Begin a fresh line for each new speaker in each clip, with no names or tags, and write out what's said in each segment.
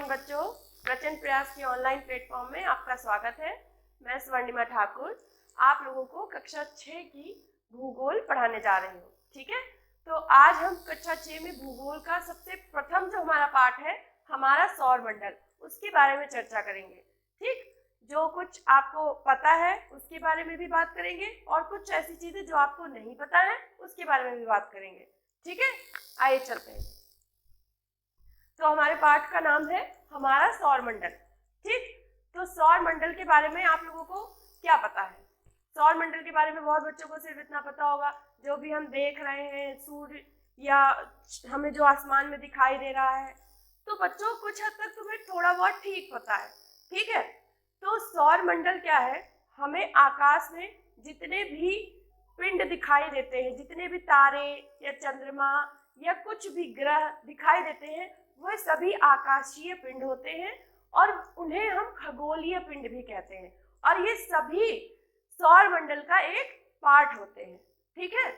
Morning बच्चों, प्रचंड प्रयास के ऑनलाइन प्लेटफॉर्म में आपका स्वागत है। मैं स्वर्णिमा ठाकुर आप लोगों को कक्षा 6 की भूगोल पढ़ाने जा रही हूँ। ठीक है, तो आज हम कक्षा 6 में भूगोल का सबसे प्रथम जो हमारा पाठ है, हमारा सौर मंडल, उसके बारे में चर्चा करेंगे। ठीक, जो कुछ आपको पता है उसके बारे में भी बात करेंगे और कुछ ऐसी चीजें जो आपको नहीं पता है उसके बारे में भी बात करेंगे। ठीक है, आइए चलते हैं। तो हमारे पाठ का नाम है हमारा सौर मंडल। ठीक, तो सौर मंडल के बारे में आप लोगों को क्या पता है? सौर मंडल के बारे में बहुत बच्चों को सिर्फ इतना पता होगा, जो भी हम देख रहे हैं, सूर्य या हमें जो आसमान में दिखाई दे रहा है, तो बच्चों कुछ हद तक तुम्हें थोड़ा बहुत ठीक पता है। ठीक है, तो सौर मंडल क्या है? हमें आकाश में जितने भी पिंड दिखाई देते हैं, जितने भी तारे या चंद्रमा या कुछ भी ग्रह दिखाई देते हैं, वह सभी आकाशीय पिंड होते हैं और उन्हें हम खगोलीय पिंड भी कहते हैं, और ये सभी सौर मंडल का एक पार्ट होते हैं। ठीक है,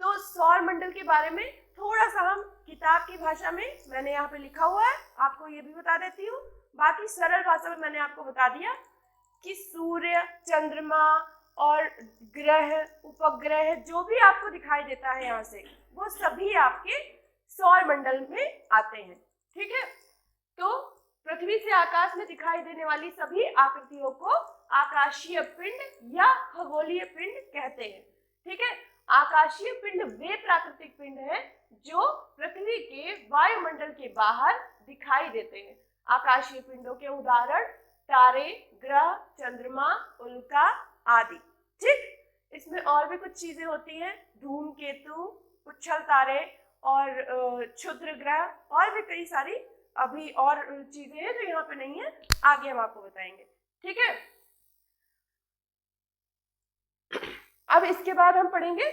तो सौर मंडल के बारे में थोड़ा सा हम किताब की भाषा में, मैंने यहाँ पे लिखा हुआ है, आपको ये भी बता देती हूँ। बाकी सरल भाषा में मैंने आपको बता दिया कि सूर्य, चंद्रमा और ग्रह, उपग्रह जो भी आपको दिखाई देता है यहाँ से, वो सभी आपके सौर मंडल में आते हैं। ठीक है, तो पृथ्वी से आकाश में दिखाई देने वाली सभी आकृतियों को आकाशीय पिंड या खगोलीय पिंड कहते हैं। ठीक है, आकाशीय पिंड वे प्राकृतिक पिंड हैं जो पृथ्वी के वायुमंडल के बाहर दिखाई देते हैं। आकाशीय पिंडों के उदाहरण तारे, ग्रह, चंद्रमा, उल्का आदि। ठीक, इसमें और भी कुछ चीजें होती हैं, धूमकेतु, उच्छल तारे और क्षुद्र ग्रह, और भी कई सारी अभी और चीजें हैं जो यहाँ पे नहीं है, आगे हम आपको बताएंगे। ठीक है, अब इसके बाद हम पढ़ेंगे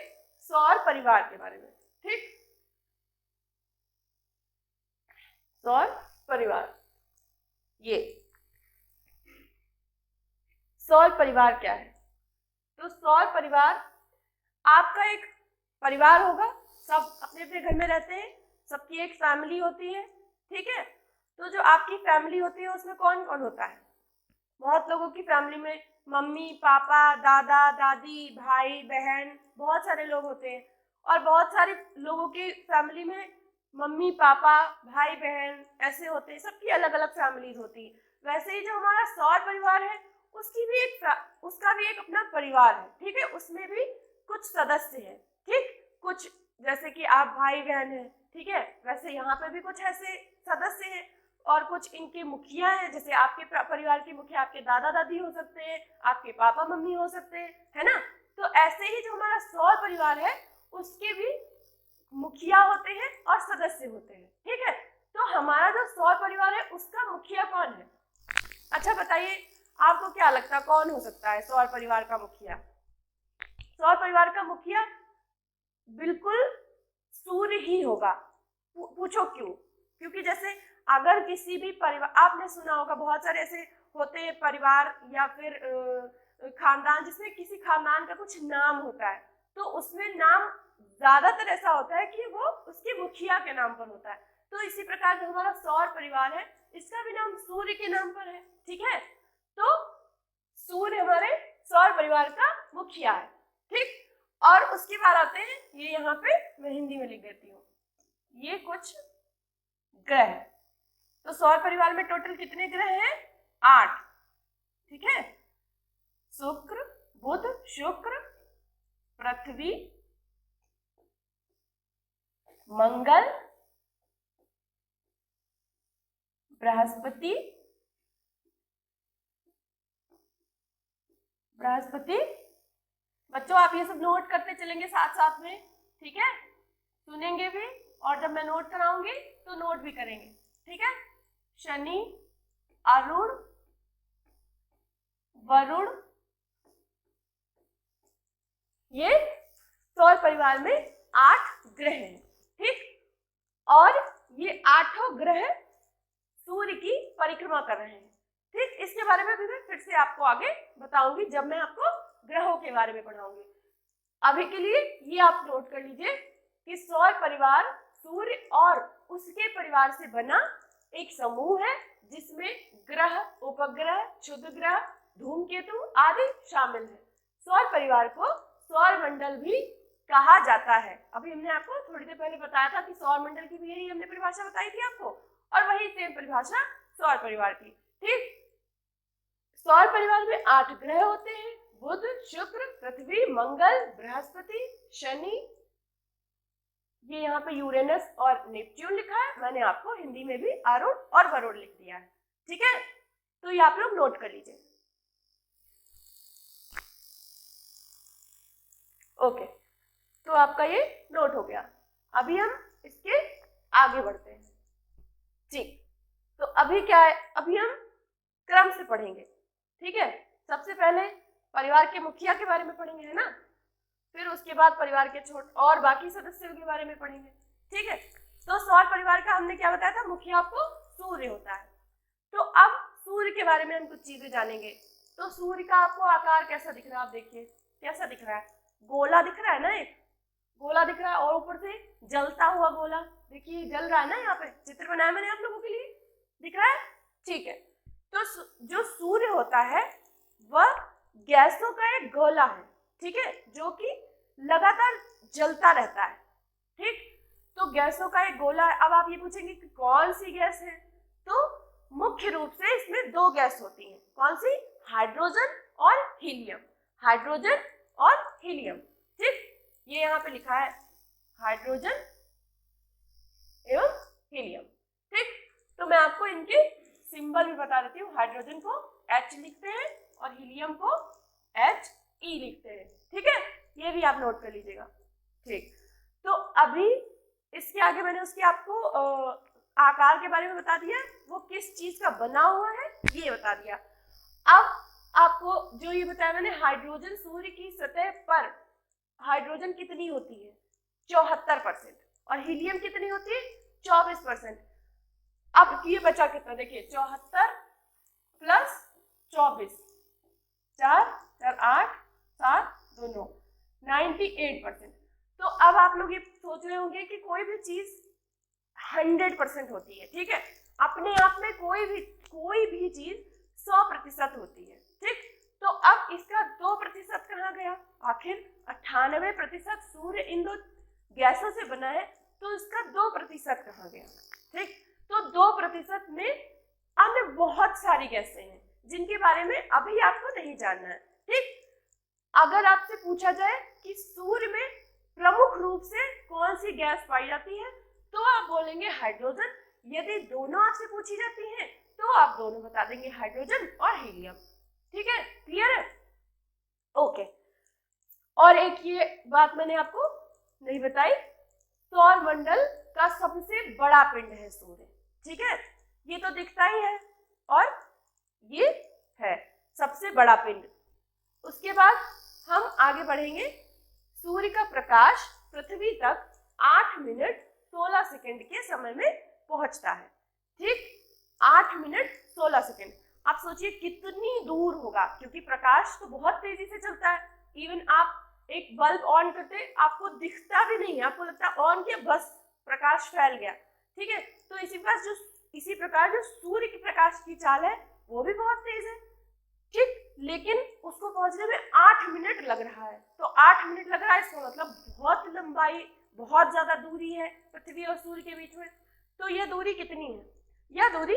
सौर परिवार के बारे में। ठीक, सौर परिवार, ये सौर परिवार क्या है? तो सौर परिवार आपका एक परिवार होगा, सब अपने अपने घर में रहते हैं, सबकी एक फैमिली होती है। ठीक है, तो जो आपकी फैमिली होती है उसमें कौन कौन होता है? बहुत लोगों की फैमिली में मम्मी, पापा, दादा, दादी, भाई, बहन, बहुत सारे लोग होते हैं, और बहुत सारे लोगों की फैमिली में मम्मी, पापा, भाई, बहन ऐसे होते हैं, सबकी अलग अलग फैमिलीज होती है। वैसे ही जो हमारा सौर परिवार है, उसका भी एक अपना परिवार है। ठीक है, उसमें भी कुछ सदस्य हैं। ठीक, कुछ जैसे कि आप भाई बहन हैं, ठीक है, वैसे यहाँ पे भी कुछ ऐसे सदस्य हैं, और कुछ इनके मुखिया हैं, जैसे आपके परिवार के मुखिया आपके दादा दादी हो सकते हैं, आपके पापा मम्मी हो सकते हैं, है ना। तो ऐसे ही जो हमारा सौर परिवार है उसके भी मुखिया होते हैं और सदस्य होते हैं। ठीक है, तो हमारा जो सौर परिवार है उसका मुखिया कौन है? अच्छा बताइए, आपको क्या लगता है कौन हो सकता है सौर परिवार का मुखिया? सौर परिवार का मुखिया बिल्कुल सूर्य ही होगा। पूछो क्यों? क्योंकि जैसे अगर किसी भी परिवार, आपने सुना होगा बहुत सारे ऐसे होते हैं परिवार या फिर खानदान, जिसमें किसी खानदान का कुछ नाम होता है, तो उसमें नाम ज्यादातर ऐसा होता है कि वो उसके मुखिया के नाम पर होता है। तो इसी प्रकार जो हमारा सौर परिवार है, इसका भी नाम सूर्य के नाम पर है। ठीक है, तो सूर्य हमारे सौर परिवार का मुखिया है। ठीक, और उसके बाद आते हैं, ये यहाँ पे मैं हिंदी में लिख देती हूँ, ये कुछ ग्रह है। तो सौर परिवार में टोटल कितने ग्रह हैं? 8। ठीक है, शुक्र, बुध, शुक्र, पृथ्वी, मंगल, बृहस्पति, बच्चों आप ये सब नोट करते चलेंगे साथ साथ में। ठीक है, सुनेंगे भी, और जब मैं नोट कराऊंगी तो नोट भी करेंगे। ठीक है, शनि, अरुण, वरुण, ये सौर परिवार में 8 ग्रह हैं। ठीक, और ये 8 ग्रह सूर्य की परिक्रमा कर रहे हैं। ठीक, इसके बारे में भी मैं फिर से आपको आगे बताऊंगी जब मैं आपको ग्रहों के बारे में पढ़ाऊंगी। अभी के लिए ये आप नोट कर लीजिए कि सौर परिवार सूर्य और उसके परिवार से बना एक समूह है जिसमें ग्रह, उपग्रह, क्षुद्र ग्रह, धूमकेतु आदि शामिल है। सौर परिवार को सौर मंडल भी कहा जाता है। अभी हमने आपको थोड़ी देर पहले बताया था कि सौर मंडल की भी यही हमने परिभाषा बताई थी आपको, और वही सेम परिभाषा सौर परिवार की। ठीक, सौर परिवार में 8 ग्रह होते हैं, बुध, शुक्र, पृथ्वी, मंगल, बृहस्पति, शनि, ये यहाँ पे यूरेनस और नेपच्यून लिखा है, मैंने आपको हिंदी में भी अरुण और वरुण लिख दिया है। ठीक है, तो ये आप लोग नोट कर लीजिए। ओके, तो आपका ये नोट हो गया। अभी हम इसके आगे बढ़ते हैं। ठीक, तो अभी क्या है, अभी हम क्रम से पढ़ेंगे। ठीक है, सबसे पहले परिवार के मुखिया के बारे में पढ़ेंगे, है ना, फिर उसके बाद परिवार के और बाकी सदस्यों के बारे में पढ़ेंगे। ठीक है, तो सौर परिवार का हमने क्या बताया था, मुखिया आपको सूर्य होता है। तो अब सूर्य के बारे में हम कुछ चीजें जानेंगे। तो सूर्य का आपको आकार कैसा दिख रहा है, आप देखिए कैसा दिख रहा है, गोला दिख रहा है ना, एक गोला दिख रहा है, और ऊपर से जलता हुआ गोला, देखिए जल रहा है ना, यहाँ पे चित्र बनाया मैंने आप लोगों के लिए, दिख रहा है। ठीक है, तो जो सूर्य होता है वह गैसों का एक गोला है। ठीक है, जो कि लगातार जलता रहता है। ठीक, तो गैसों का एक गोला है। अब आप ये पूछेंगे कि कौन सी गैस है, तो मुख्य रूप से इसमें 2 गैस होती हैं। कौन सी, हाइड्रोजन और हीलियम, हाइड्रोजन और हीलियम। ठीक, ये यहाँ पे लिखा है हाइड्रोजन एवं हीलियम। ठीक, तो मैं आपको इनके सिंबल भी बता देती हूँ। हाइड्रोजन को H लिखते हैं और हीलियम को HE लिखते हैं। ठीक है, ये भी आप नोट कर लीजिएगा। ठीक, तो अभी इसके आगे मैंने उसकी आपको आकार के बारे में बता दिया, वो किस चीज का बना हुआ है ये बता दिया। अब आपको जो ये बताया मैंने, हाइड्रोजन, सूर्य की सतह पर हाइड्रोजन कितनी होती है, 74%, और हीलियम कितनी होती है, 24%। अब ये बचा कितना, देखिए 74 प्लस 24, 4 4 8 7 2 9, 98%। तो अब आप लोग ये सोच रहे होंगे कि कोई भी चीज 100% होती है। ठीक है, अपने आप में कोई भी चीज 100% होती है। ठीक, तो अब इसका 2% कहाँ गया, आखिर 98% सूर्य इन 2 गैसों से बना है, तो इसका 2% कहाँ गया। ठीक, तो 2% में अन्य बहुत सारी गैसें हैं जिनके बारे में अभी आपको नहीं जानना है। ठीक, अगर आपसे पूछा जाए कि सूर्य में प्रमुख रूप से कौन सी गैस पाई जाती है, तो आप बोलेंगे हाइड्रोजन। यदि दोनों आपसे पूछी जाती हैं तो आप दोनों बता देंगे, हाइड्रोजन और हीलियम। ठीक है, क्लियर है। ओके, और एक ये बात मैंने आपको नहीं बताई, सौर मंडल का सबसे बड़ा पिंड है सूर्य। ठीक है, ये तो दिखता ही है, और ये है सबसे बड़ा पिंड। उसके बाद हम आगे बढ़ेंगे। सूर्य का प्रकाश पृथ्वी तक 8 मिनट 16 सेकंड के समय में पहुंचता है। ठीक, 8 मिनट 16 सेकंड। आप सोचिए कितनी दूर होगा, क्योंकि प्रकाश तो बहुत तेजी से चलता है। इवन आप एक बल्ब ऑन करते आपको दिखता भी नहीं है, आपको लगता है ऑन किया बस प्रकाश फैल गया। ठीक है, तो इसी प्रकार जो सूर्य के प्रकाश की चाल है वो भी बहुत तेज है। ठीक, लेकिन उसको पहुंचने में 8 मिनट लग रहा है। तो 8 मिनट लग रहा है, इसका मतलब बहुत लंबाई, बहुत ज्यादा दूरी है पृथ्वी और सूर्य के बीच में। तो यह दूरी कितनी है, यह दूरी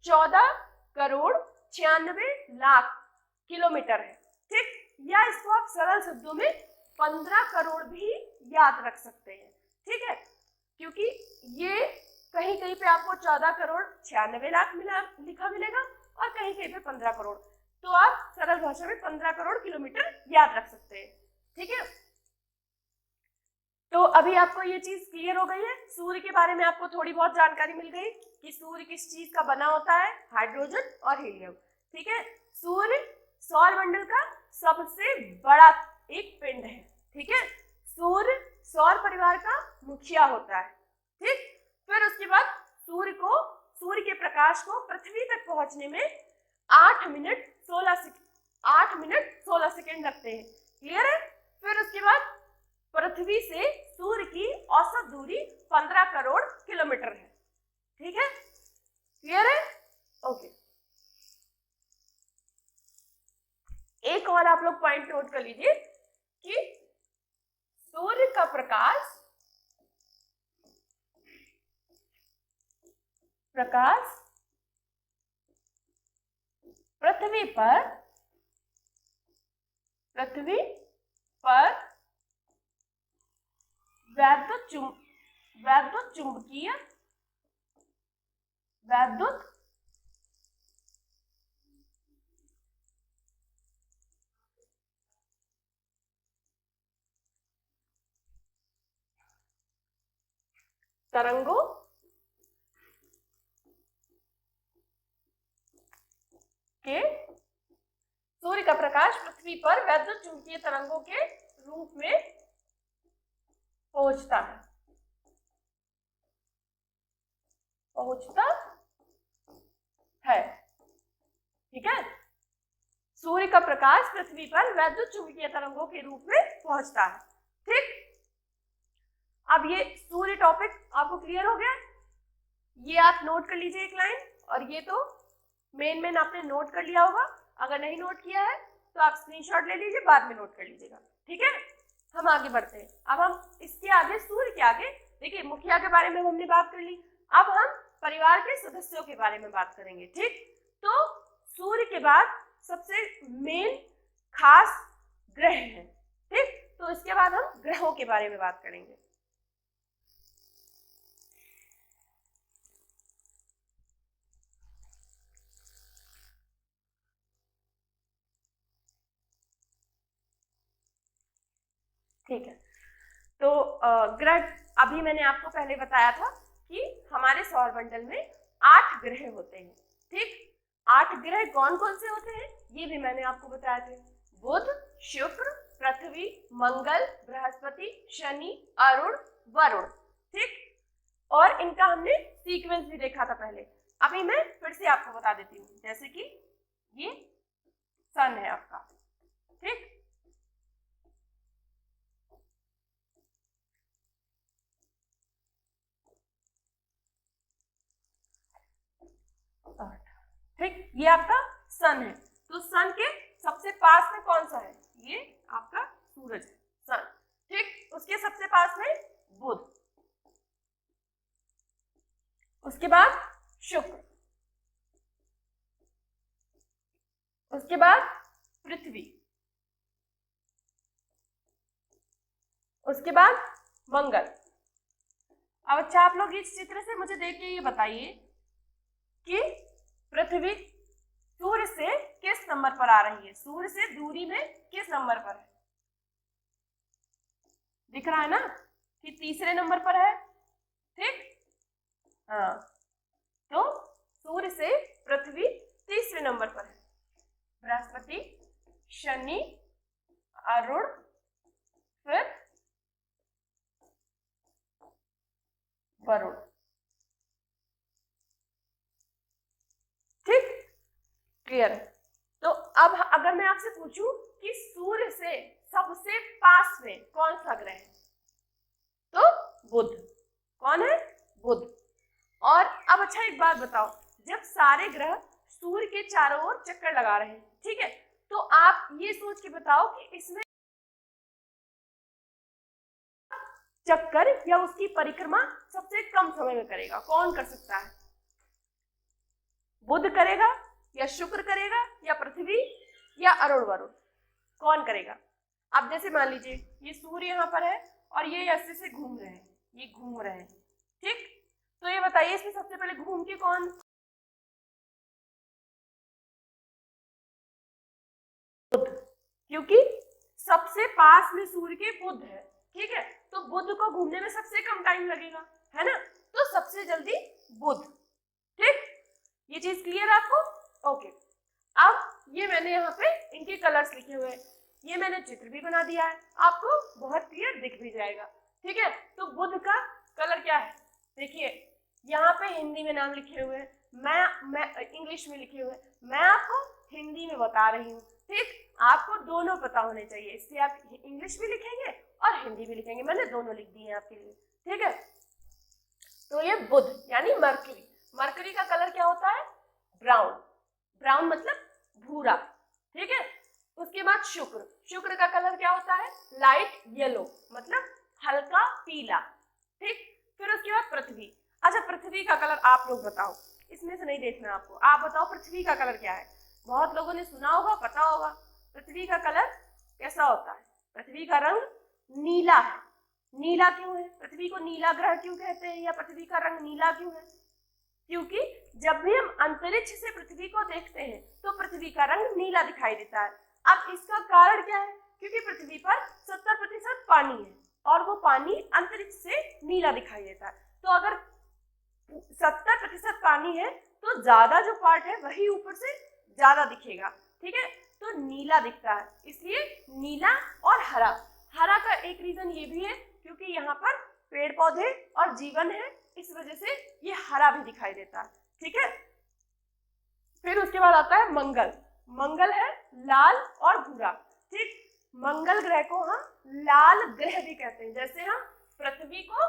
14 करोड़ 96 लाख किलोमीटर है। ठीक, या इसको आप सरल शब्दों में 15 करोड़ भी याद रख सकते हैं। ठीक है, क्योंकि ये कहीं कहीं पे आपको 14 करोड़ 96 लाख लिखा मिलेगा, और कहीं कहीं पे 15 करोड़, तो आप सरल भाषा में 15 करोड़ किलोमीटर याद रख सकते हैं। ठीक है, तो अभी आपको ये चीज क्लियर हो गई है। सूर्य के बारे में आपको थोड़ी बहुत जानकारी मिल गई कि सूर्य किस चीज का बना होता है, हाइड्रोजन और हीलियम। ठीक है, सूर्य सौर मंडल का सबसे बड़ा एक पिंड है। ठीक है, सूर्य सौर परिवार का मुखिया होता है। ठीक, फिर उसके बाद सूर्य के प्रकाश को पृथ्वी तक पहुंचने में 8 मिनट 16 सेकेंड लगते हैं। क्लियर है। फिर उसके बाद पृथ्वी से सूर्य की औसत दूरी 15 करोड़ किलोमीटर है। ठीक है, और आप लोग पॉइंट नोट कर लीजिए कि सूर्य का प्रकाश पृथ्वी पर वैद्युत तरंगों के सूर्य का प्रकाश पृथ्वी पर वैद्युत चुंबकीय तरंगों के रूप में पहुंचता है। ठीक है, सूर्य का प्रकाश पृथ्वी पर वैद्युत चुंबकीय तरंगों के रूप में पहुंचता है। ठीक, अब ये सूर्य टॉपिक आपको क्लियर हो गया? ये आप नोट कर लीजिए एक लाइन, और ये तो मेन आपने नोट कर लिया होगा। अगर नहीं नोट किया है तो आप स्क्रीनशॉट ले लीजिए, बाद में नोट कर लीजिएगा। ठीक है, हम आगे बढ़ते हैं। अब हम इसके आगे, सूर्य के आगे, देखिए मुखिया के बारे में हमने बात कर ली, अब हम परिवार के सदस्यों के बारे में बात करेंगे। ठीक, तो सूर्य के बाद सबसे मेन खास ग्रह है। ठीक, तो इसके बाद हम ग्रहों के बारे में बात करेंगे। ठीक है, तो ग्रह, अभी मैंने आपको पहले बताया था कि हमारे सौरमंडल में 8 ग्रह होते हैं। ठीक, 8 ग्रह कौन कौन से होते हैं ये भी मैंने आपको बताया था। बुध, शुक्र, पृथ्वी, मंगल, बृहस्पति, शनि, अरुण, वरुण। ठीक, और इनका हमने सीक्वेंस भी देखा था पहले। अभी मैं फिर से आपको बता देती हूँ, जैसे कि ये सन है आपका। ठीक, ठीक, ये आपका सन है। तो सन के सबसे पास में कौन सा है? ये आपका सूरज है, सन। ठीक, उसके सबसे पास में बुध, उसके बाद शुक्र, उसके बाद पृथ्वी, उसके बाद मंगल। अब अच्छा, आप लोग इस चित्र से मुझे देख के ये बताइए कि पृथ्वी सूर्य से किस नंबर पर आ रही है, सूर्य से दूरी में किस नंबर पर है? दिख रहा है ना कि तीसरे नंबर पर है। ठीक, हाँ, तो सूर्य से पृथ्वी तीसरे नंबर पर है। बृहस्पति, शनि, अरुण, फिर वरुण। ठीक, क्लियर है? तो अब अगर मैं आपसे पूछूं कि सूर्य से सबसे पास में कौन सा ग्रह है, तो बुध। कौन है? बुध। और अब अच्छा, एक बात बताओ, जब सारे ग्रह सूर्य के चारों ओर चक्कर लगा रहे हैं, ठीक है, तो आप ये सोच के बताओ कि इसमें चक्कर या उसकी परिक्रमा सबसे कम समय में करेगा, कौन कर सकता है? बुध करेगा, या शुक्र करेगा, या पृथ्वी, या अरुण वरुण? कौन करेगा? अब जैसे मान लीजिए ये सूर्य यहाँ पर है और ये ऐसे से घूम रहे हैं, ये घूम रहे हैं। ठीक, तो ये बताइए इसमें सबसे पहले घूम के कौन? बुध, क्योंकि सबसे पास में सूर्य के बुध है। ठीक है, तो बुध को घूमने में सबसे कम टाइम लगेगा, है ना, तो सबसे जल्दी बुध। ठीक, ये चीज क्लियर है आपको? ओके, अब ये मैंने यहाँ पे इनके कलर्स लिखे हुए हैं, ये मैंने चित्र भी बना दिया है, आपको बहुत क्लियर दिख भी जाएगा। ठीक है, तो बुध का कलर क्या है? देखिए यहाँ पे हिंदी में नाम लिखे हुए हैं, मैं इंग्लिश में लिखे हुए हैं, मैं आपको हिंदी में बता रही हूँ। ठीक, आपको दोनों पता होने चाहिए, इससे आप इंग्लिश भी लिखेंगे और हिंदी भी लिखेंगे, मैंने दोनों लिख दिए हैं आपके लिए। ठीक है, तो ये बुध यानी मरकरी। मरकरी का कलर क्या होता है? ब्राउन। ब्राउन मतलब भूरा। ठीक है, उसके बाद शुक्र, शुक्र का कलर क्या होता है? लाइट येलो, मतलब हल्का पीला। ठीक, फिर उसके बाद पृथ्वी। अच्छा, पृथ्वी का कलर आप लोग बताओ, इसमें से नहीं देखना आपको, आप बताओ पृथ्वी का कलर क्या है? बहुत लोगों ने सुना होगा, पता होगा। पृथ्वी का कलर कैसा होता है? पृथ्वी का रंग नीला है। नीला क्यों है? पृथ्वी को नीला ग्रह क्यों कहते हैं, या पृथ्वी का रंग नीला क्यों है? क्योंकि जब भी हम अंतरिक्ष से पृथ्वी को देखते हैं तो पृथ्वी का रंग नीला दिखाई देता है। अब इसका कारण क्या है? क्योंकि पृथ्वी पर 70% पानी है और वो पानी अंतरिक्ष से नीला दिखाई देता है। तो अगर 70% पानी है तो ज्यादा जो पार्ट है वही ऊपर से ज्यादा दिखेगा। ठीक है, तो नीला दिखता है, इसलिए नीला और हरा। हरा का एक रीजन ये भी है क्योंकि यहाँ पर पेड़ पौधे और जीवन है, इस वजह से ये हरा भी दिखाई देता है। ठीक है, फिर उसके बाद आता है मंगल। मंगल है लाल और भूरा। ठीक, मंगल ग्रह को हम लाल ग्रह भी कहते हैं। जैसे हम पृथ्वी को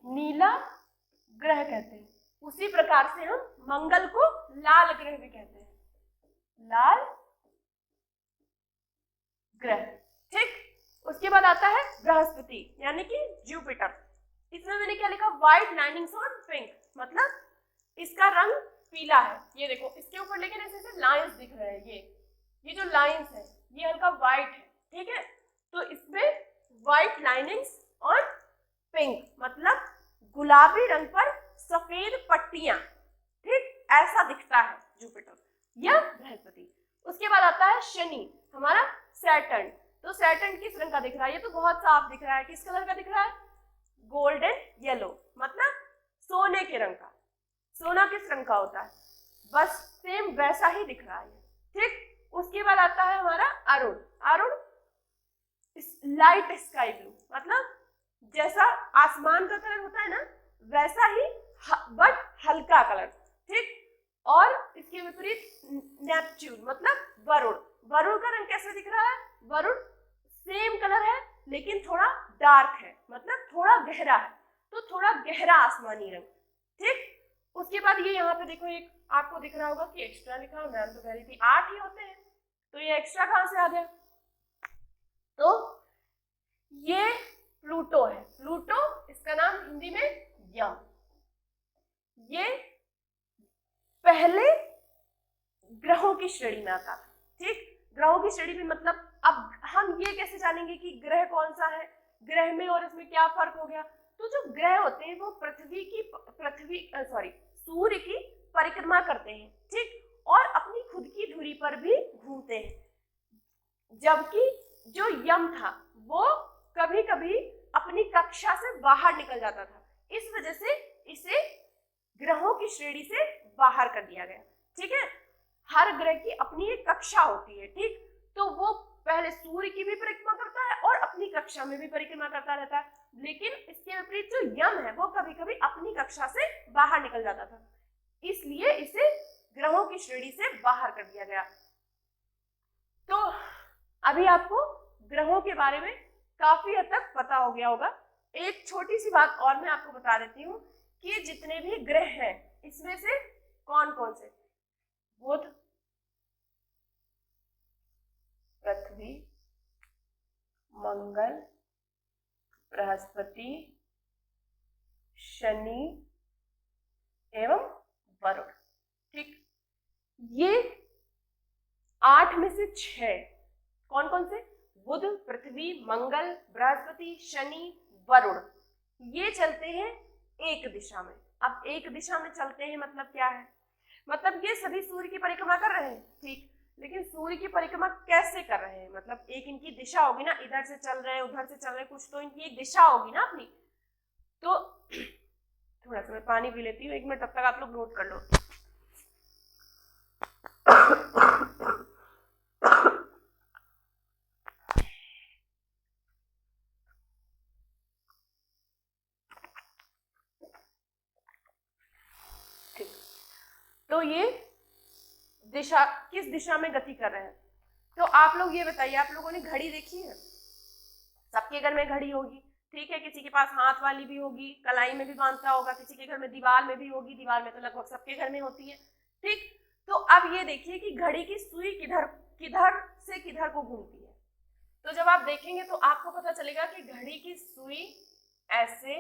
नीला ग्रह कहते हैं, उसी प्रकार से हम मंगल को लाल ग्रह भी कहते हैं, लाल ग्रह। ठीक, उसके बाद आता है बृहस्पति यानी कि जुपिटर। इसमें मैंने क्या लिखा? व्हाइट लाइनिंग्स ऑन पिंक, मतलब इसका रंग पीला है। ये देखो इसके ऊपर लेकिन ऐसे ऐसे लाइंस दिख रहे हैं, ये जो लाइंस है ये हल्का व्हाइट है। ठीक है, तो इसमें व्हाइट लाइनिंग्स ऑन पिंक, मतलब गुलाबी रंग पर सफेद पट्टियां। ठीक, ऐसा दिखता है जुपिटर या बृहस्पति। उसके बाद आता है शनि, हमारा सैटर्न। तो सैटर्न किस रंग का दिख रहा है? ये तो बहुत साफ दिख रहा है। किस कलर का दिख रहा है? गोल्डन येलो, मतलब सोने के रंग का। सोना किस रंग का होता है? बस सेम वैसा ही दिख रहा है। ठीक, उसके बाद आता है हमारा Arun. Arun light sky blue, मतलब जैसा आसमान का कलर होता है ना वैसा ही, बट हल्का कलर। ठीक, और इसके विपरीत नेपच्यून, मतलब वरुण। वरुण का रंग कैसे दिख रहा है? वरुण सेम कलर है लेकिन थोड़ा डार्क है, मतलब थोड़ा गहरा है, तो थोड़ा गहरा आसमानी रंग। ठीक, उसके बाद ये यहाँ पे देखो, एक आपको दिख रहा होगा कि एक्स्ट्रा लिखा है, मैम तो कह रही थी 8 ही होते हैं, तो ये एक्स्ट्रा कहाँ से आ गया? तो ये प्लूटो है। प्लूटो, इसका नाम हिंदी में यम। ये पहले ग्रहों की श्रेणी में आता था। ठीक, ग्रहों की श्रेणी में मतलब अब हम ये कैसे जानेंगे कि ग्रह कौन सा है, ग्रह में और इसमें क्या फर्क हो गया? तो जो ग्रह होते हैं वो सूर्य की परिक्रमा करते हैं। ठीक, और अपनी खुद की धुरी पर भी घूमते हैं, जबकि जो यम था वो कभी कभी अपनी कक्षा से बाहर निकल जाता था। इस वजह से इसे ग्रहों की श्रेणी से बाहर कर दिया गया। ठीक है, हर ग्रह की अपनी एक कक्षा होती है। ठीक, तो वो पहले सूर्य की भी परिक्रमा करता है और अपनी कक्षा में भी परिक्रमा करता रहता है, लेकिन इसके विपरीत जो यम है वो कभी कभी अपनी कक्षा से बाहर निकल जाता था, इसलिए इसे ग्रहों की श्रेणी से बाहर कर दिया गया। तो अभी आपको ग्रहों के बारे में काफी हद तक पता हो गया होगा। एक छोटी सी बात और मैं आपको बता देती हूँ कि जितने भी ग्रह हैं इसमें से कौन कौन से? बुध, पृथ्वी, मंगल, बृहस्पति, शनि एवं वरुण। ठीक, ये 8 में से 6 कौन कौन से? बुध, पृथ्वी, मंगल, बृहस्पति, शनि, वरुण, ये चलते हैं एक दिशा में। अब एक दिशा में चलते हैं मतलब क्या है? मतलब ये सभी सूर्य की परिक्रमा कर रहे हैं। ठीक, लेकिन सूर्य की परिक्रमा कैसे कर रहे हैं? मतलब एक इनकी दिशा होगी ना, इधर से चल रहे हैं उधर से चल रहे हैं, कुछ तो इनकी एक दिशा होगी ना अपनी। तो थोड़ा सा मैं पानी पी लेती हूँ, 1 मिनट, तब तक आप लोग नोट कर लो। तो ये दिशा किस दिशा में गति कर रहे हैं? तो आप लोग ये बताइए, आप लोगों ने घड़ी देखी है? सबके घर में घड़ी होगी। ठीक है, किसी के पास हाथ वाली भी होगी, कलाई में भी बांधता होगा, किसी के घर में दीवार में भी होगी, दीवार में तो लगभग सबके घर में होती है। ठीक, तो अब ये देखिए कि घड़ी की सुई किधर किधर से किधर को घूमती है। तो जब आप देखेंगे तो आपको पता चलेगा कि घड़ी की सुई ऐसे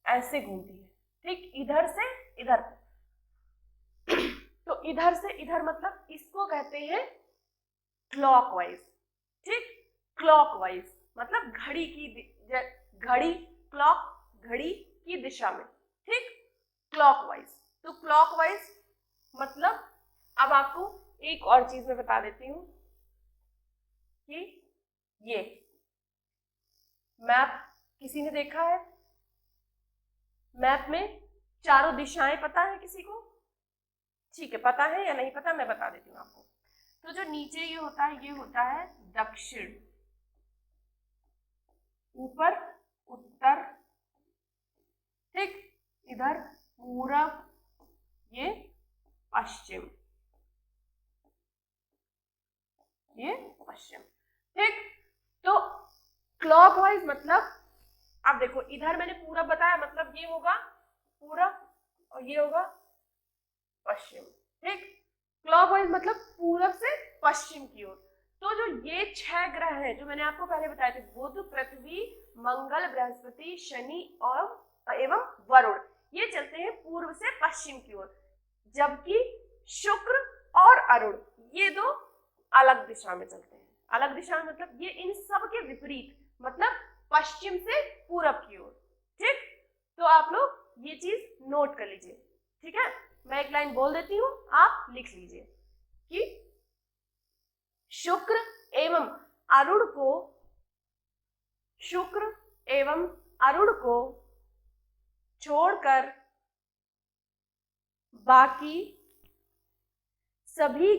ऐसे घूमती है, ठीक, इधर से इधर। तो इधर से इधर मतलब इसको कहते हैं क्लॉकवाइज, ठीक, क्लॉकवाइज मतलब घड़ी क्लॉक घड़ी की दिशा में, ठीक, क्लॉकवाइज। तो क्लॉकवाइज मतलब अब आपको एक और चीज मैं बता देती हूँ कि ये मैप किसी ने देखा है? मैप में चारों दिशाएं पता है किसी को? ठीक है, पता है या नहीं पता मैं बता देती हूँ आपको। तो जो नीचे ये होता है दक्षिण, ऊपर उत्तर, ठीक, इधर पूरब, ये पश्चिम, ये पश्चिम, ठीक। तो क्लॉकवाइज मतलब अब देखो इधर मैंने पूरब बताया मतलब ये होगा पूरब और ये होगा पश्चिम, ठीक। क्लॉकवाइज मतलब पूरब से पश्चिम की ओर। तो जो ये 6 ग्रह हैं जो मैंने आपको पहले बताए थे, बुध, पृथ्वी, मंगल, बृहस्पति, शनि और एवं वरुण, ये चलते हैं पूर्व से पश्चिम की ओर, जबकि शुक्र और अरुण ये दो अलग दिशा में चलते हैं। अलग दिशा में मतलब ये इन सब के विपरीत, मतलब पश्चिम से पूरब की ओर, ठीक। तो आप लोग ये चीज नोट कर लीजिए, ठीक है। मैं एक लाइन बोल देती हूँ, आप लिख लीजिए कि शुक्र एवं अरुण को छोड़कर बाकी सभी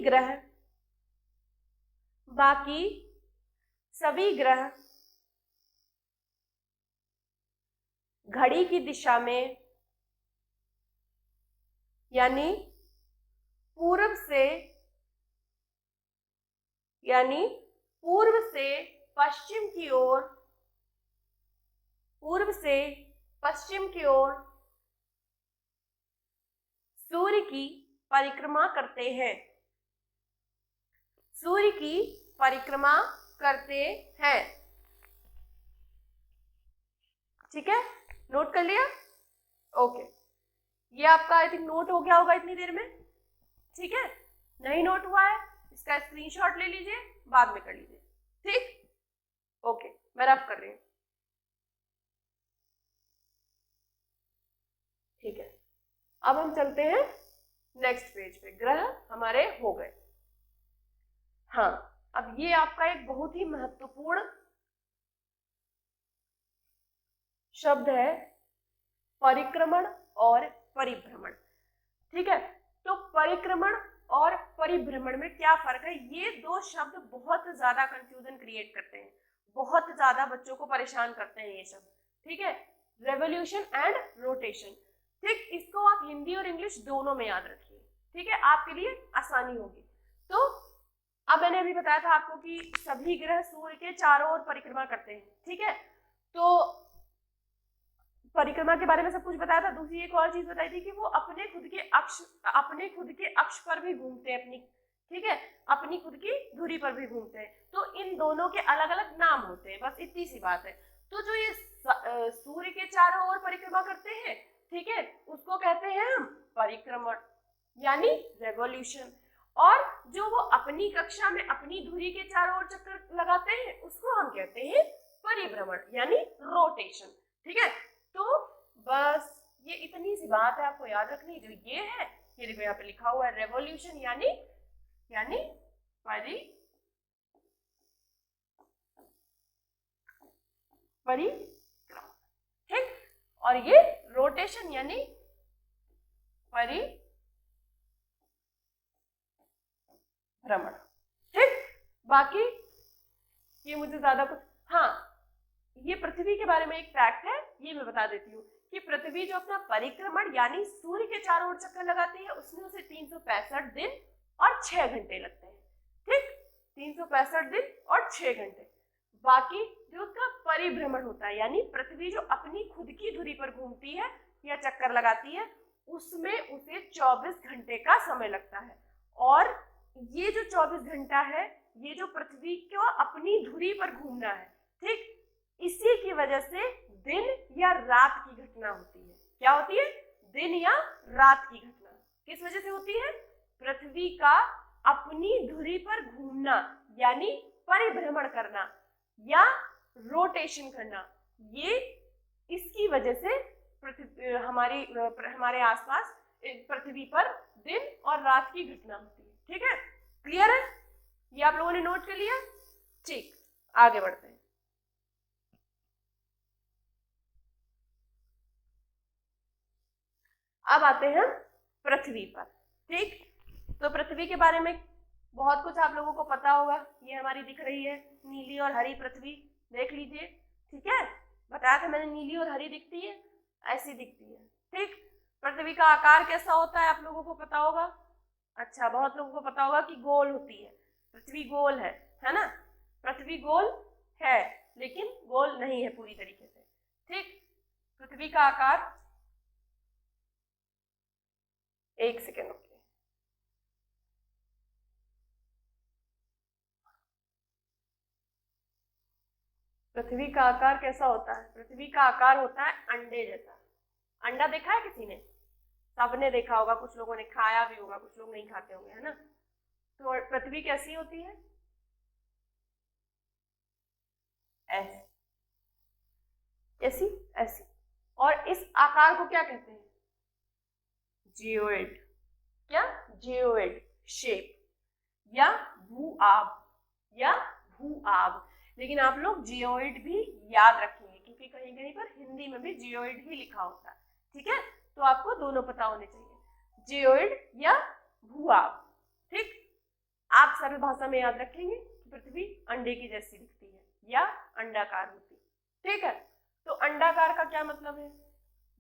ग्रह घड़ी की दिशा में यानी पूर्व से पश्चिम की ओर सूर्य की परिक्रमा करते हैं। ठीक है, नोट कर लिया? ओके, ये आपका आई थिंक नोट हो गया होगा इतनी देर में, ठीक है। नहीं नोट हुआ है इसका स्क्रीनशॉट ले लीजिए, बाद में कर लीजिए, ठीक। ओके, मैं रफ कर रही हूँ, ठीक है। अब हम चलते हैं नेक्स्ट पेज पे। ग्रह हमारे हो गए। हाँ, अब ये आपका एक बहुत ही महत्वपूर्ण शब्द है, परिक्रमण और परिभ्रमण, ठीक है। तो परिक्रमण और परिभ्रमण में क्या फर्क है? ये दो शब्द बहुत ज्यादा कंफ्यूजन क्रिएट करते हैं, बहुत ज्यादा बच्चों को परेशान करते हैं ये शब्द, ठीक है। रेवोल्यूशन एंड रोटेशन, ठीक, इसको आप हिंदी और इंग्लिश दोनों में याद रखिए, ठीक है, आपके लिए आसानी होगी। तो अब मैंने अभी बताया था आपको कि सभी ग्रह सूर्य के चारों ओर परिक्रमा करते हैं, ठीक है। तो परिक्रमा के बारे में सब कुछ बताया था। दूसरी एक और चीज बताई थी कि वो अपने खुद के अक्ष पर भी घूमते हैं, अपनी, ठीक है, अपनी खुद की धुरी पर भी घूमते हैं। तो इन दोनों के अलग अलग नाम होते हैं, बस इतनी सी बात है। तो जो ये सूर्य के चारों ओर परिक्रमा करते हैं, ठीक है, उसको कहते हैं हम परिक्रमण यानी रेवोल्यूशन। और जो वो अपनी कक्षा में अपनी धुरी के चारों ओर चक्कर लगाते हैं उसको हम कहते हैं परिभ्रमण यानी रोटेशन, ठीक है। तो बस ये इतनी सी बात है आपको याद रखनी। जो ये है, ये देखो यहाँ पे लिखा हुआ है रेवोल्यूशन यानी परिक्रमण, ठीक, और ये रोटेशन यानी परिभ्रमण, ठीक। बाकी ये मुझे ज्यादा कुछ, हाँ, ये पृथ्वी के बारे में एक फैक्ट है, ये मैं बता देती हूँ कि पृथ्वी जो अपना परिक्रमण यानी सूर्य के चारों ओर चक्कर लगाती है, उसमें उसे 365 दिन और 6 घंटे लगते हैं, ठीक, 365 दिन और 6 घंटे। बाकी जो उसका परिभ्रमण होता है यानी पृथ्वी जो अपनी खुद की धुरी पर घूमती है या चक्कर लगाती है, उसमें उसे 24 घंटे का समय लगता है। और ये जो 24 घंटा है, ये जो पृथ्वी को अपनी धुरी पर घूमना है, ठीक, इसी की वजह से दिन या रात की घटना होती है। क्या होती है? दिन या रात की घटना। किस वजह से होती है? पृथ्वी का अपनी धुरी पर घूमना यानी परिभ्रमण करना या रोटेशन करना, ये इसकी वजह से हमारे आसपास पृथ्वी पर दिन और रात की घटना होती है। ठीक है, क्लियर है? ये आप लोगों ने नोट कर लिया? ठीक, आगे बढ़ते हैं। अब आते हैं पृथ्वी पर। ठीक, तो पृथ्वी के बारे में बहुत कुछ आप लोगों को पता होगा। ये हमारी दिख रही है नीली और हरी पृथ्वी, देख लीजिए। ठीक है, बताया था मैंने, नीली और हरी दिखती है, ऐसी दिखती है। ठीक, पृथ्वी का आकार कैसा होता है आप लोगों को पता होगा। अच्छा, बहुत लोगों को पता होगा कि गोल होती है, पृथ्वी गोल है ना? पृथ्वी गोल है लेकिन गोल नहीं है पूरी तरीके से। ठीक, पृथ्वी का आकार, एक सेकेंड रुकिए। पृथ्वी का आकार कैसा होता है? पृथ्वी का आकार होता है अंडे जैसा। अंडा देखा है किसी ने? सबने देखा होगा, कुछ लोगों ने खाया भी होगा, कुछ लोग नहीं खाते होंगे, है ना? तो पृथ्वी कैसी होती है? ऐसी, ऐसी, ऐसी। और इस आकार को क्या कहते हैं? जियोइड। क्या? जियोइड शेप या भू-आब या भू-आब। लेकिन आप लोग जियोइड भी याद रखेंगे क्योंकि कहीं कहीं पर हिंदी में भी जियोइड ही लिखा होता है। ठीक है, तो आपको दोनों पता होने चाहिए, जियोइड या भू-आब। ठीक, आप सरल भाषा में याद रखेंगे कि पृथ्वी अंडे की जैसी दिखती है या अंडाकार होती है। ठीक है, तो अंडाकार का क्या मतलब है?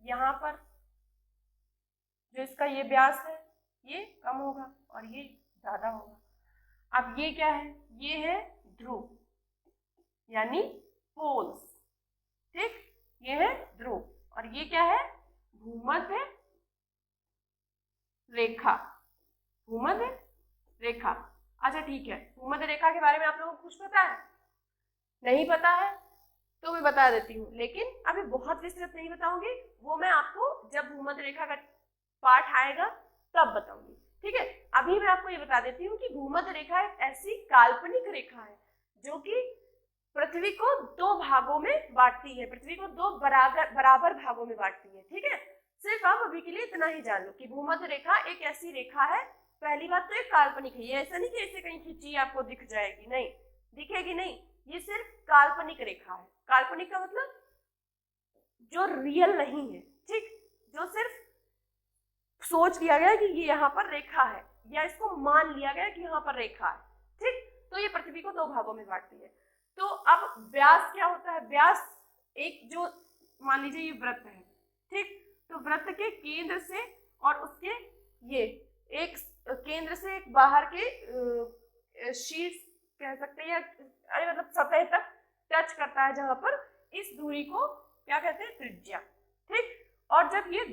यहाँ पर जो इसका ये व्यास है ये कम होगा और ये ज्यादा होगा। अब ये क्या है? ये है ध्रुव यानी पोल्स। ठीक, ये है ध्रुव और ये क्या है? भूमध्य रेखा। भूमध्य रेखा। अच्छा ठीक है, भूमध्य रेखा के बारे में आप लोगों को कुछ पता है? नहीं पता है तो मैं बता देती हूँ, लेकिन अभी बहुत विस्तृत नहीं बताऊंगी, वो मैं आपको जब भूमध्य रेखा का पाठ आएगा तब बताऊंगी। ठीक है, अभी मैं आपको ये बता देती हूँ कि भूमध्य रेखा एक ऐसी काल्पनिक रेखा है जो कि पृथ्वी को दो भागों में बांटती है, पृथ्वी को दो बराबर भागों में बांटती है। ठीक है, सिर्फ आप अभी के लिए इतना ही जान लो कि भूमध्य रेखा एक ऐसी रेखा है। पहली बात तो एक काल्पनिक है, ये ऐसा नहीं कि ऐसे कहीं खींची आपको दिख जाएगी, नहीं दिखेगी, नहीं, ये सिर्फ काल्पनिक रेखा है। काल्पनिक का मतलब जो रियल नहीं है। ठीक, जो सिर्फ सोच लिया गया कि ये यहाँ पर रेखा है या इसको मान लिया गया कि यहाँ पर रेखा है। ठीक, तो ये पृथ्वी को दो भागों में बांटती है। तो अब व्यास क्या होता है? व्यास एक जो मान लीजिए ये वृत्त है, ठीक, तो वृत्त के केंद्र से और उसके ये एक केंद्र से एक बाहर के शीर्ष कह सकते हैं या अरे मतलब सतह तक टच करता है, जहां पर इस दूरी को क्या कहते हैं? त्रिज्या। ठीक, और जब ये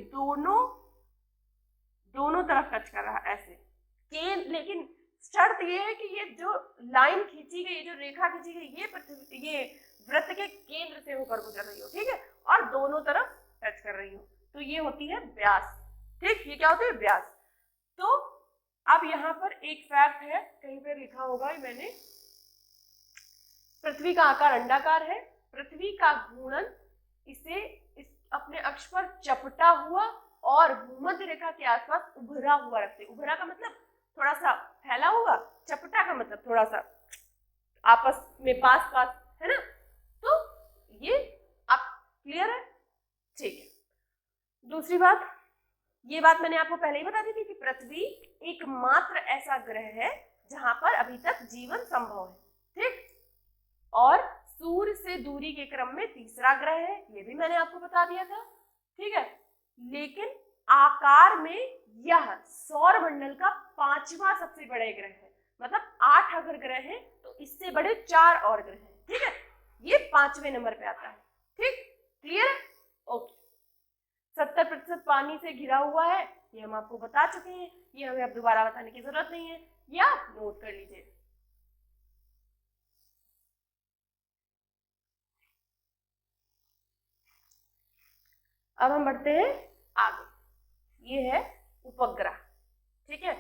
दोनों तरफ टच कर रहा है ऐसे, लेकिन शर्त ये है कि ये जो लाइन खींची गई, जो रेखा खींची गई, ये वृत्त के केंद्र से होकर गुजर रही हो, ठीक है, और दोनों तरफ टच कर रही हो, तो ये होती है व्यास। ठीक, ये क्या होती है? व्यास। तो अब यहाँ पर एक फैक्ट है, कहीं पर लिखा होगा मैंने, पृथ्वी का आकार अंडाकार है, पृथ्वी का घूर्णन इसे अपने अक्ष पर चपटा हुआ और भूमध्य रेखा के आसपास उभरा हुआ रखते। उभरा का मतलब थोड़ा सा फैला हुआ, चपटा का मतलब थोड़ा सा आपस में पास पास, है ना? तो ये आप क्लियर है? ठीक है, दूसरी बात, ये बात मैंने आपको पहले ही बता दी थी कि पृथ्वी एकमात्र ऐसा ग्रह है जहां पर अभी तक जीवन संभव है। ठीक, और सूर्य से दूरी के क्रम में तीसरा ग्रह है, ये भी मैंने आपको बता दिया था। ठीक है, लेकिन आकार में यह सौरमंडल का पांचवा सबसे बड़ा ग्रह है। मतलब 8 अगर ग्रह हैं तो इससे बड़े 4 और ग्रह हैं। ठीक है, ये 5वें नंबर पे आता है। ठीक, क्लियर? ओके, 70% पानी से घिरा हुआ है, ये हम आपको बता चुके हैं, ये हमें अब दोबारा बताने की जरूरत नहीं है, ये आप नोट कर लीजिए। अब हम बढ़ते हैं आगे, ये है उपग्रह। ठीक है,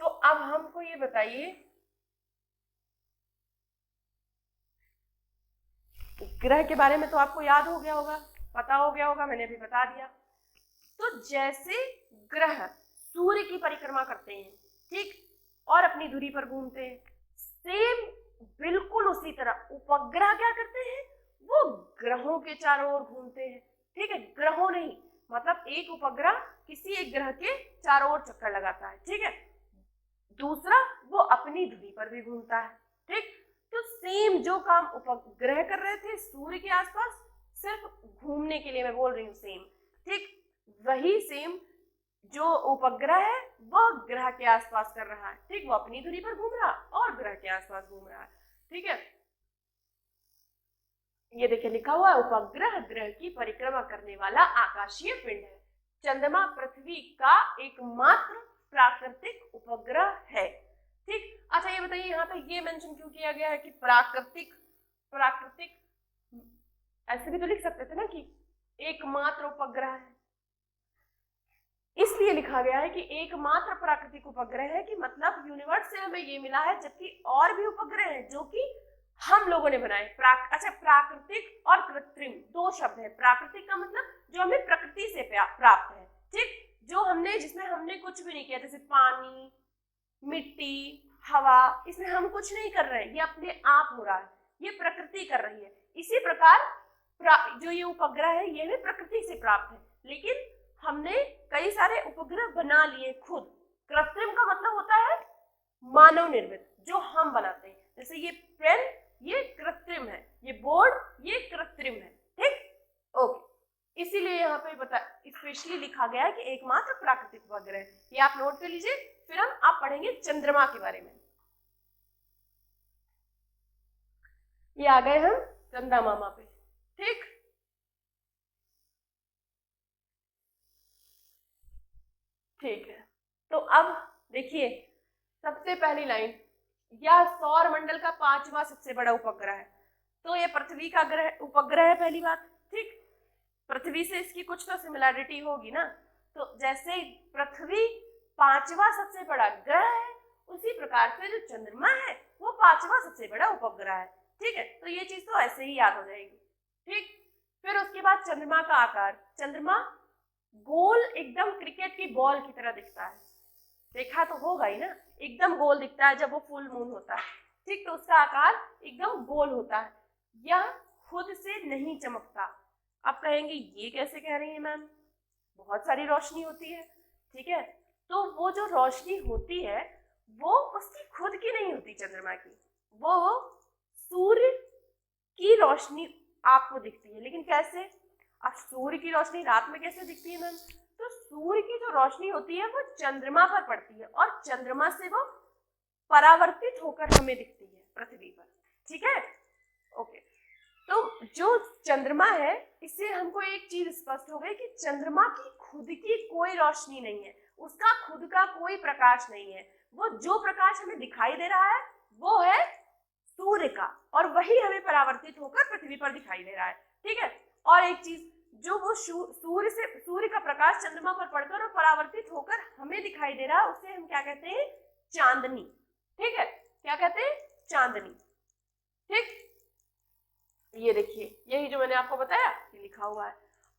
तो अब हमको ये बताइए, ग्रह के बारे में तो आपको याद हो गया होगा, पता हो गया होगा, मैंने अभी बता दिया। तो जैसे ग्रह सूर्य की परिक्रमा करते हैं, ठीक, और अपनी दूरी पर घूमते हैं, सेम बिल्कुल उसी तरह उपग्रह क्या करते हैं, वो ग्रहों के चारों ओर घूमते हैं। ठीक है, ग्रहों नहीं, मतलब एक उपग्रह किसी एक ग्रह के चारों ओर चक्कर लगाता है। ठीक है, दूसरा वो अपनी दूरी पर भी घूमता है। ठीक, तो सेम जो काम उपग्रह कर रहे थे सूर्य के आसपास, सिर्फ घूमने के लिए मैं बोल रही हूँ सेम, ठीक, वही सेम जो उपग्रह है वह ग्रह के आसपास कर रहा है। ठीक, वो अपनी दूरी पर घूम रहा और ग्रह के आसपास घूम रहा है। ठीक है, ये देखिए लिखा हुआ है, उपग्रह ग्रह की परिक्रमा करने वाला आकाशीय पिंड है। चंद्रमा पृथ्वी का एकमात्र प्राकृतिक उपग्रह है। ठीक, अच्छा ये बताइए यहाँ पे ये मेंशन क्यों किया गया है कि प्राकृतिक, प्राकृतिक ऐसे भी तो लिख सकते थे ना कि एकमात्र उपग्रह है, इसलिए लिखा गया है कि एकमात्र प्राकृतिक उपग्रह है, कि मतलब यूनिवर्स से हमें ये मिला है, जबकि और भी उपग्रह हैं जो कि हम लोगों ने बनाए। अच्छा, प्राकृतिक और कृत्रिम दो शब्द है। प्राकृतिक का मतलब जो हमें प्रकृति से प्राप्त है, ठीक, जो हमने, जिसमें हमने कुछ भी नहीं किया, जैसे पानी, मिट्टी, हवा, इसमें हम कुछ नहीं कर रहे हैं, ये अपने आप हो रहा है, ये प्रकृति कर रही है। इसी प्रकार जो ये उपग्रह है ये भी प्रकृति से प्राप्त है, लेकिन हमने कई सारे उपग्रह बना लिए खुद। कृत्रिम का मतलब होता है मानव निर्मित, जो हम बनाते हैं, जैसे ये पेन, ये कृत्रिम है, ये बोर्ड, ये कृत्रिम है। ठीक, ओके, इसीलिए यहाँ पे बता स्पेशली लिखा गया है कि एकमात्र प्राकृतिक उपग्रह, ये आप नोट कर लीजिए। फिर आप पढ़ेंगे चंद्रमा के बारे में। ये आ गए हम चंदा मामा पे। ठीक, ठीक है, तो अब देखिए सबसे पहली लाइन, यह सौर मंडल का 5वां सबसे बड़ा उपग्रह है। तो ये पृथ्वी का ग्रह उपग्रह है, पहली बात। ठीक, पृथ्वी से इसकी कुछ तो सिमिलैरिटी होगी ना, तो जैसे पृथ्वी 5वां सबसे बड़ा ग्रह है, उसी प्रकार से जो चंद्रमा है वो 5वां सबसे बड़ा उपग्रह है। ठीक है, तो ये चीज तो ऐसे ही याद हो जाएगी। ठीक, फिर उसके बाद चंद्रमा का आकार, चंद्रमा गोल एकदम क्रिकेट की बॉल की तरह दिखता है, देखा तो होगा ही ना, एकदम गोल दिखता है जब वो फुल मून होता है। ठीक, तो उसका आकार एकदम गोल होता है, यह खुद से नहीं चमकता। आप कहेंगे ये कैसे कह रही है मैम, बहुत सारी रोशनी होती है। ठीक है, तो वो जो रोशनी होती है वो उसकी खुद की नहीं होती चंद्रमा की, वो सूर्य की रोशनी आपको दिखती है। लेकिन कैसे, अब सूर्य की रोशनी रात में कैसे दिखती है मैम, तो सूर्य की जो रोशनी होती है वो चंद्रमा पर पड़ती है और चंद्रमा से वो परावर्तित होकर हमें दिखती है पृथ्वी पर। ठीक है, ओके, तो जो चंद्रमा है इससे हमको एक चीज स्पष्ट हो गई कि चंद्रमा की खुद की कोई रोशनी नहीं है, उसका खुद का कोई प्रकाश नहीं है। वो जो प्रकाश हमें दिखाई दे रहा है वो है सूर्य का, और वही हमें परावर्तित होकर पृथ्वी पर दिखाई दे रहा है। ठीक है, और एक चीज, जो वो सूर्य का प्रकाश चंद्रमा पर पड़कर और परावर्तित होकर हमें दिखाई दे रहा है, उसे हम क्या कहते हैं, चांदनी। ठीक है, क्या कहते हैं, चांदनी। ठीक, ये देखिए यही जो मैंने आपको बताया ये लिखा हुआ है।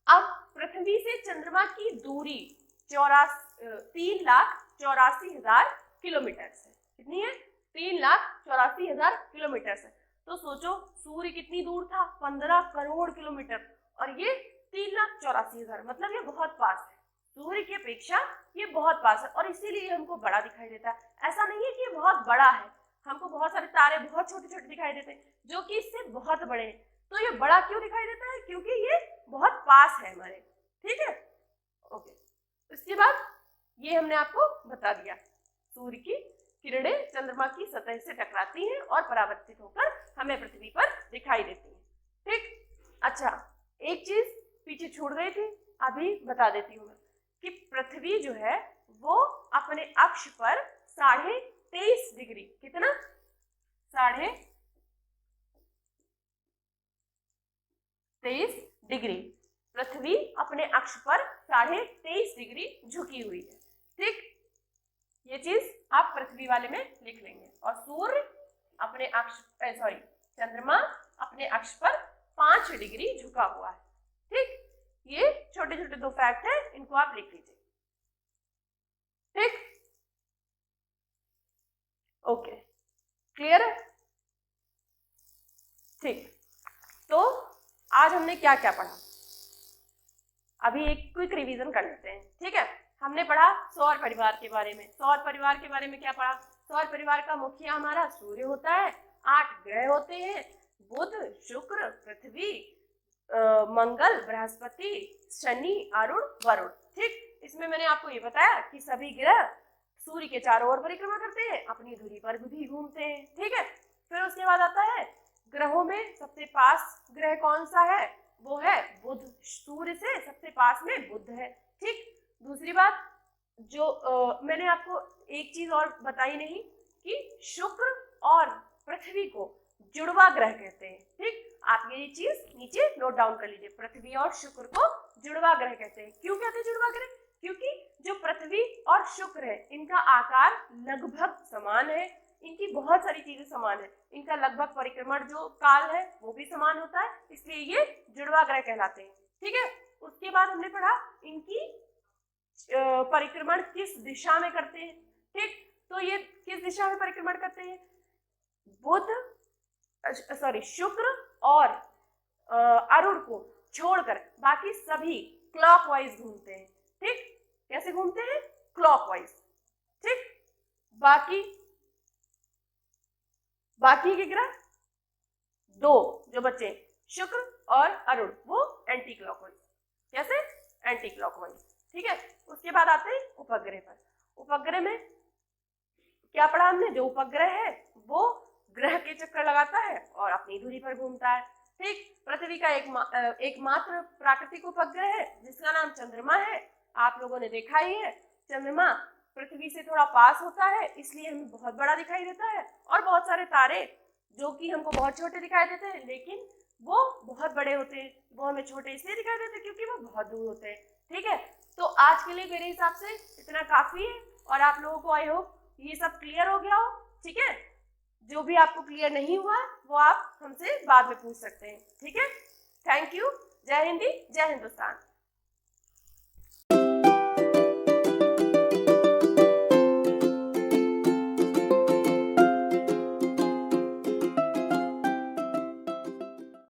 अब पृथ्वी से चंद्रमा की दूरी 3,84,000 किलोमीटर है। कितनी है, 3,84,000 किलोमीटर है। तो सोचो सूर्य कितनी दूर था, 15 करोड़ किलोमीटर, और ये 3,84,000, मतलब ये बहुत पास है, सूर्य की अपेक्षा ये बहुत पास है, और इसीलिए हमको बड़ा दिखाई देता है। ऐसा नहीं है कि ये बहुत बड़ा है, हमको बहुत सारे तारे बहुत छोटे छोटे दिखाई देते हैं जो कि इससे बहुत बड़े हैं। तो ये बड़ा क्यों दिखाई देता है, क्योंकि ये बहुत पास है हमारे। ठीक है, ओके, उसके बाद ये हमने आपको बता दिया, सूर्य की किरणें चंद्रमा की सतह से टकराती हैं और परावर्तित होकर हमें पृथ्वी पर दिखाई देती हैं। ठीक, अच्छा एक चीज पीछे छूट गई थी, अभी बता देती हूँ मैं कि पृथ्वी जो है वो अपने अक्ष पर 23.5 डिग्री, कितना 23.5 डिग्री, पृथ्वी अपने अक्ष पर 23.5 डिग्री झुकी हुई है। ठीक, ये चीज आप पृथ्वी वाले में लिख लेंगे। और सूर्य अपने अक्ष चंद्रमा अपने अक्ष पर 5 डिग्री झुका हुआ है। ठीक, ये छोटे छोटे 2 फैक्ट है, इनको आप लिख लीजिए। ठीक, ओके, क्लियर है? ठीक, तो आज हमने क्या क्या पढ़ा, अभी एक क्विक रिवीजन कर लेते हैं। ठीक है, हमने पढ़ा सौर परिवार के बारे में। सौर परिवार के बारे में क्या पढ़ा? सौर परिवार का मुखिया हमारा सूर्य होता है, 8 ग्रह होते हैं, बुध, शुक्र, पृथ्वी, मंगल, बृहस्पति, शनि, अरुण, वरुण। ठीक, इसमें मैंने आपको ये बताया कि सभी ग्रह सूर्य के चारों ओर परिक्रमा करते हैं, अपनी धुरी पर भी घूमते हैं। ठीक है, फिर उसके बाद आता है ग्रहों में सबसे पास ग्रह कौन सा है? वो है बुध, सूर्य से सबसे पास में बुध है। ठीक, दूसरी बात जो मैंने आपको एक चीज और बताई नहीं कि शुक्र और पृथ्वी को जुड़वा ग्रह कहते हैं। ठीक, आप ये चीज नीचे नोट डाउन कर लीजिए, पृथ्वी और शुक्र को जुड़वा ग्रह कहते हैं। क्यों कहते हैं जुड़वा ग्रह? क्योंकि जो पृथ्वी और शुक्र है इनका आकार लगभग समान है, इनकी बहुत सारी चीजें समान है, इनका लगभग परिक्रमण जो काल है वो भी समान होता है, इसलिए ये जुड़वा ग्रह कहलाते हैं। ठीक है, उसके बाद हमने पढ़ा इनकी परिक्रमण किस दिशा में करते हैं। ठीक, तो ये किस दिशा में परिक्रमण करते हैं? शुक्र और अरुण को छोड़कर बाकी सभी क्लॉकवाइज घूमते हैं। ठीक, कैसे घूमते हैं? क्लॉकवाइज। ठीक, बाकी के ग्रह 2 जो बचे शुक्र और अरुण वो एंटी क्लॉकवाइज। कैसे? Anti clockwise. ठीक है, उसके बाद आते हैं उपग्रह पर। उपग्रह में क्या पढ़ा हमने? जो उपग्रह है वो ग्रह के चक्कर लगाता है और अपनी दूरी पर घूमता है। ठीक, पृथ्वी का एकमात्र प्राकृतिक उपग्रह है जिसका नाम चंद्रमा है। आप लोगों ने देखा ही है, चंद्रमा पृथ्वी से थोड़ा पास होता है इसलिए हमें बहुत बड़ा दिखाई देता है, और बहुत सारे तारे जो कि हमको बहुत छोटे दिखाई देते हैं लेकिन वो बहुत बड़े होते हैं, वो हमें छोटे इसलिए दिखाई देते हैं क्योंकि वो बहुत दूर होते हैं। ठीक है, तो आज के लिए मेरे हिसाब से इतना काफी है, और आप लोगों को आई होप ये सब क्लियर हो गया हो। ठीक है, जो भी आपको क्लियर नहीं हुआ वो आप हमसे बाद में पूछ सकते हैं। ठीक है, थैंक यू। जय हिंदी, जय हिंदुस्तान।